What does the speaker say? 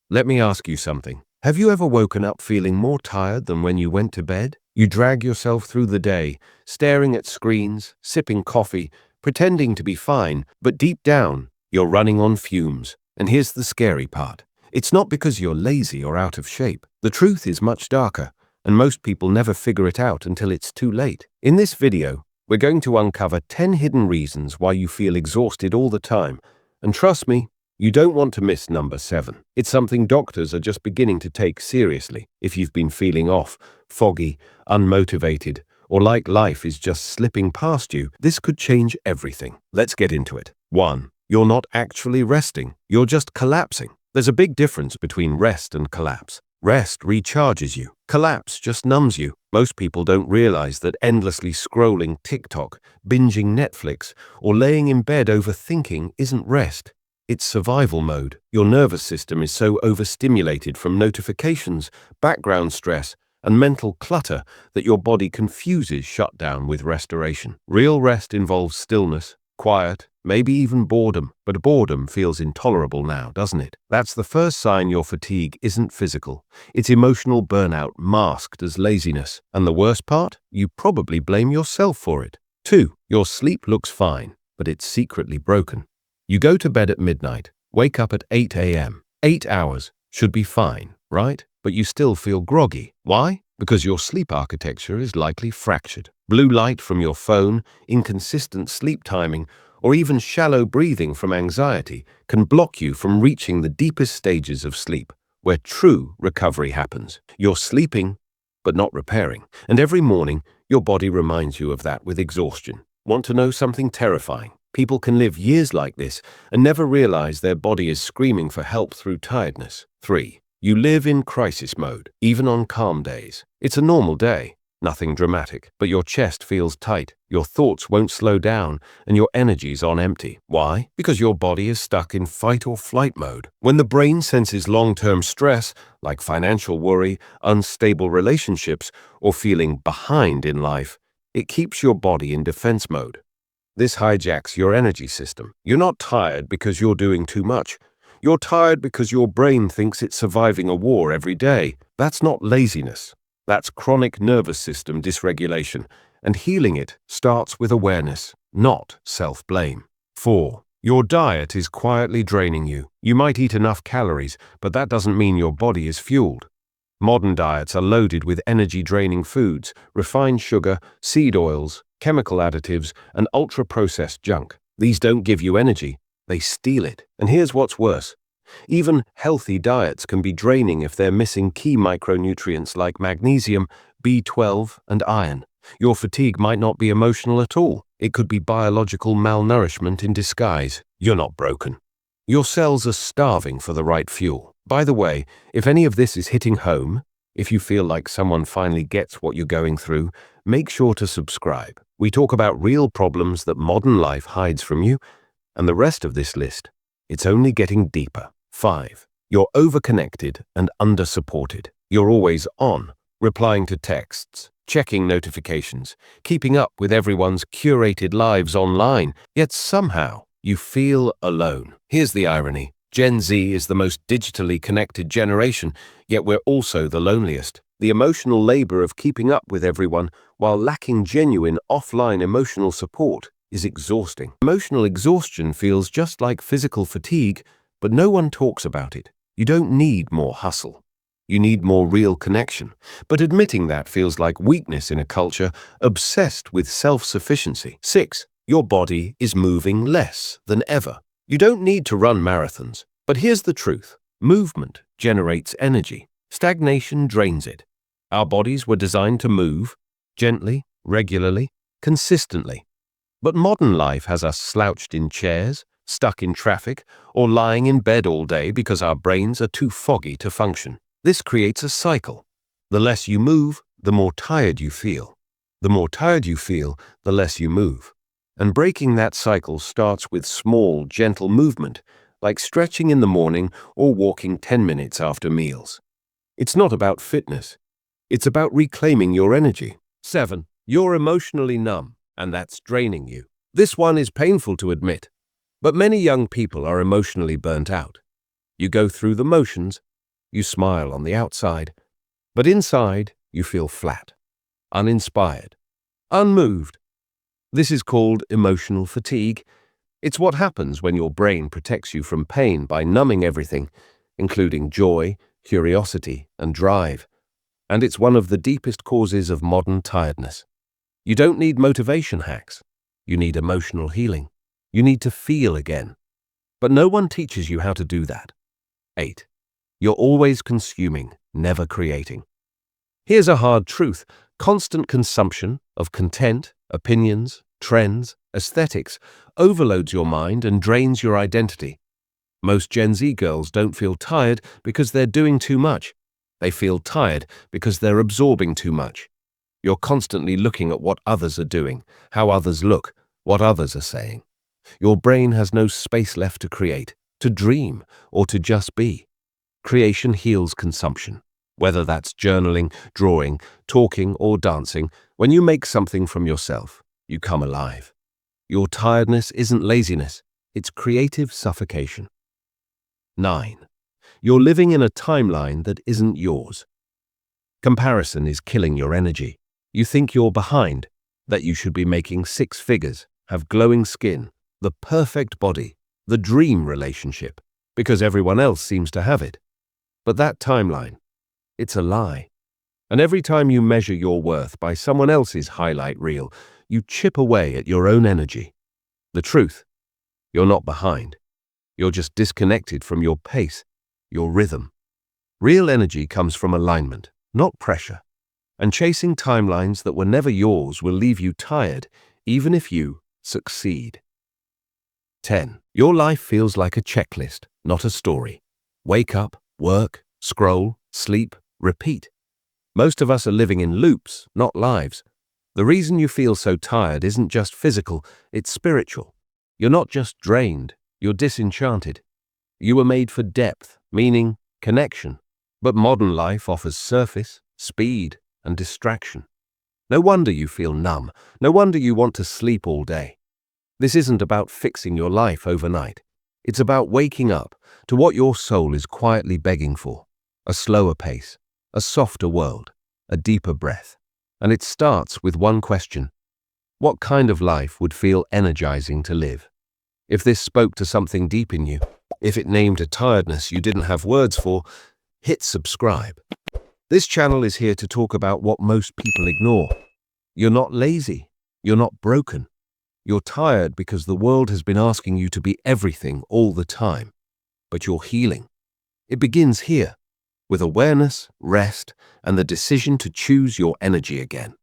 Let me ask you something. Have you ever woken up feeling more tired than when you went to bed? You drag yourself through the day, staring at screens, sipping coffee, pretending to be fine, but deep down, you're running on fumes. And here's the scary part. It's not because you're lazy or out of shape. The truth is much darker, and most people never figure it out until it's too late. In this video, we're going to uncover 10 hidden reasons why you feel exhausted all the time. And trust me, you don't want to miss number 7. It's something doctors are just beginning to take seriously. If you've been feeling off, foggy, unmotivated, or like life is just slipping past you, this could change everything. Let's get into it. 1. You're not actually resting. You're just collapsing. There's a big difference between rest and collapse. Rest recharges you. Collapse just numbs you. Most people don't realize that endlessly scrolling TikTok, binging Netflix, or laying in bed overthinking isn't rest. It's survival mode. Your nervous system is so overstimulated from notifications, background stress, and mental clutter that your body confuses shutdown with restoration. Real rest involves stillness, quiet, maybe even boredom. But boredom feels intolerable now, doesn't it? That's the first sign your fatigue isn't physical. It's emotional burnout masked as laziness. And the worst part? You probably blame yourself for it. 2. Your sleep looks fine, but it's secretly broken. You go to bed at midnight, wake up at 8 a.m. 8 hours should be fine, right? But you still feel groggy. Why? Because your sleep architecture is likely fractured. Blue light from your phone, inconsistent sleep timing, or even shallow breathing from anxiety can block you from reaching the deepest stages of sleep, where true recovery happens. You're sleeping, but not repairing. And every morning, your body reminds you of that with exhaustion. Want to know something terrifying? People can live years like this and never realize their body is screaming for help through tiredness. 3. You live in crisis mode, even on calm days. It's a normal day, nothing dramatic, but your chest feels tight, your thoughts won't slow down, and your energy's on empty. Why? Because your body is stuck in fight or flight mode. When the brain senses long-term stress, like financial worry, unstable relationships, or feeling behind in life, it keeps your body in defense mode. This hijacks your energy system. You're not tired because you're doing too much. You're tired because your brain thinks it's surviving a war every day. That's not laziness. That's chronic nervous system dysregulation, and healing it starts with awareness, not self-blame. 4. Your diet is quietly draining you. You might eat enough calories, but that doesn't mean your body is fueled. Modern diets are loaded with energy-draining foods, refined sugar, seed oils, chemical additives, and ultra-processed junk. These don't give you energy, they steal it. And here's what's worse. Even healthy diets can be draining if they're missing key micronutrients like magnesium, B12, and iron. Your fatigue might not be emotional at all. It could be biological malnourishment in disguise. You're not broken. Your cells are starving for the right fuel. By the way, if any of this is hitting home, if you feel like someone finally gets what you're going through, make sure to subscribe. We talk about real problems that modern life hides from you, and the rest of this list, it's only getting deeper. 5. You're overconnected and under-supported. You're always on, replying to texts, checking notifications, keeping up with everyone's curated lives online, yet somehow you feel alone. Here's the irony. Gen Z is the most digitally connected generation, yet we're also the loneliest. The emotional labor of keeping up with everyone while lacking genuine offline emotional support is exhausting. Emotional exhaustion feels just like physical fatigue, but no one talks about it. You don't need more hustle. You need more real connection. But admitting that feels like weakness in a culture obsessed with self-sufficiency. 6. Your body is moving less than ever. You don't need to run marathons. But here's the truth. Movement generates energy. Stagnation drains it. Our bodies were designed to move, gently, regularly, consistently. But modern life has us slouched in chairs, stuck in traffic, or lying in bed all day because our brains are too foggy to function. This creates a cycle. The less you move, the more tired you feel. The more tired you feel, the less you move. And breaking that cycle starts with small, gentle movement, like stretching in the morning or walking 10 minutes after meals. It's not about fitness. It's about reclaiming your energy. 7. You're emotionally numb, and that's draining you. This one is painful to admit, but many young people are emotionally burnt out. You go through the motions, You smile on the outside, but inside you feel flat, uninspired, unmoved. This is called emotional fatigue. It's what happens when your brain protects you from pain by numbing everything, including joy, curiosity, and drive. And it's one of the deepest causes of modern tiredness. You don't need motivation hacks. You need emotional healing. You need to feel again. But no one teaches you how to do that. 8. You're always consuming, never creating. Here's a hard truth. Constant consumption of content, opinions, trends, aesthetics overloads your mind and drains your identity. Most Gen Z girls don't feel tired because they're doing too much. They feel tired because they're absorbing too much. You're constantly looking at what others are doing, how others look, what others are saying. Your brain has no space left to create, to dream, or to just be. Creation heals consumption. Whether that's journaling, drawing, talking, or dancing, when you make something from yourself, you come alive. Your tiredness isn't laziness, it's creative suffocation. 9. You're living in a timeline that isn't yours. Comparison is killing your energy. You think you're behind, that you should be making 6 figures, have glowing skin, the perfect body, the dream relationship, because everyone else seems to have it. But that timeline, it's a lie. And every time you measure your worth by someone else's highlight reel, you chip away at your own energy. The truth, you're not behind. You're just disconnected from your pace, your rhythm. Real energy comes from alignment, not pressure. And chasing timelines that were never yours will leave you tired, even if you succeed. 10. Your life feels like a checklist, not a story. Wake up, work, scroll, sleep, repeat. Most of us are living in loops, not lives. The reason you feel so tired isn't just physical, it's spiritual. You're not just drained, you're disenchanted. You were made for depth, meaning, connection. But modern life offers surface, speed, and distraction. No wonder you feel numb. No wonder you want to sleep all day. This isn't about fixing your life overnight. It's about waking up to what your soul is quietly begging for. A slower pace, a softer world, a deeper breath. And it starts with one question. What kind of life would feel energizing to live? If this spoke to something deep in you, if it named a tiredness you didn't have words for, hit subscribe. This channel is here to talk about what most people ignore. You're not lazy. You're not broken. You're tired because the world has been asking you to be everything all the time. But you're healing. It begins here, with awareness, rest, and the decision to choose your energy again.